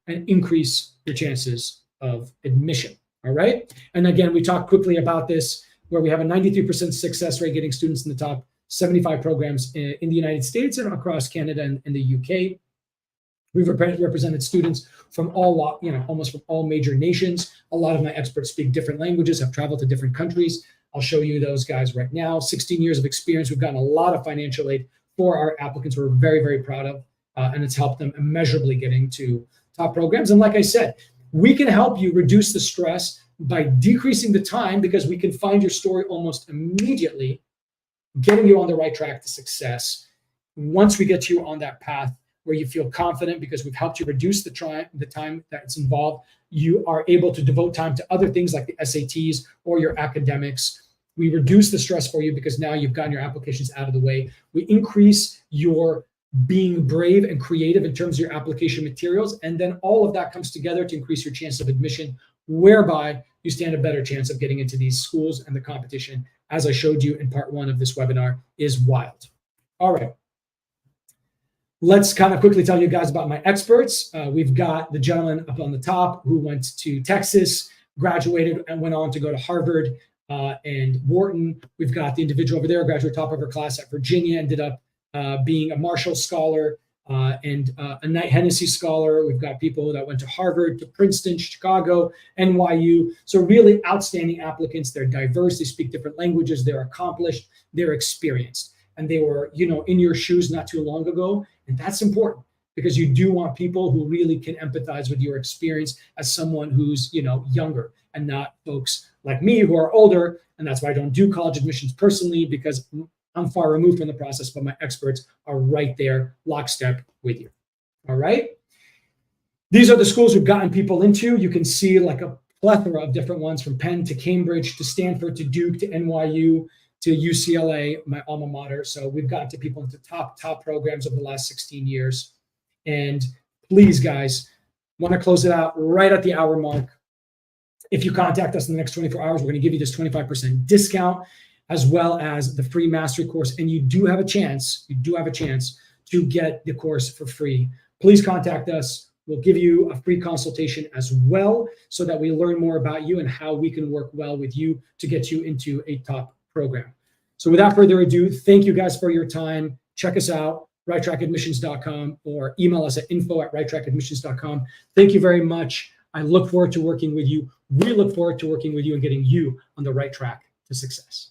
and increase your chances of admission. All right. And again, we talked quickly about this, where we have a 93% success rate getting students in the top 75 programs in the United States and across Canada and the UK. We've represented students from all, almost from all major nations. A lot of my experts speak different languages, have traveled to different countries. I'll show you those guys right now. 16 years of experience. We've gotten a lot of financial aid for our applicants. We're very, very proud of, and it's helped them immeasurably getting to top programs. And like I said, we can help you reduce the stress by decreasing the time, because we can find your story almost immediately, getting you on the right track to success. Once we get you on that path where you feel confident because we've helped you reduce the time that's involved, you are able to devote time to other things like the SATs or your academics. We reduce the stress for you because now you've gotten your applications out of the way. We increase your being brave and creative in terms of your application materials. And then all of that comes together to increase your chance of admission, whereby you stand a better chance of getting into these schools, and the competition, as I showed you in part one of this webinar, is wild. All right. Let's kind of quickly tell you guys about my experts. We've got the gentleman up on the top who went to Texas, graduated, and went on to go to Harvard and Wharton. We've got the individual over there, graduate top of her class at Virginia, ended up being a Marshall Scholar and a Knight Hennessy Scholar. We've got people that went to Harvard, to Princeton, Chicago, NYU. So really outstanding applicants. They're diverse. They speak different languages. They're accomplished. They're experienced. And they were, in your shoes not too long ago. And that's important. because you do want people who really can empathize with your experience as someone who's, younger, and not folks like me who are older. And that's why I don't do college admissions personally, because I'm far removed from the process, but my experts are right there, lockstep with you. All right. These are the schools we've gotten people into. You can see like a plethora of different ones, from Penn to Cambridge to Stanford to Duke to NYU to UCLA, my alma mater. So we've gotten to people into top programs over the last 16 years. And please, guys, want to close it out right at the hour mark. If you contact us in the next 24 hours, we're going to give you this 25% discount, as well as the free mastery course. And you do have a chance to get the course for free. Please contact us. We'll give you a free consultation as well, so that we learn more about you and how we can work well with you to get you into a top program. So without further ado, thank you guys for your time. Check us out, righttrackadmissions.com, or email us at info@righttrackadmissions.com. Thank you very much. I look forward to working with you. We look forward to working with you and getting you on the right track to success.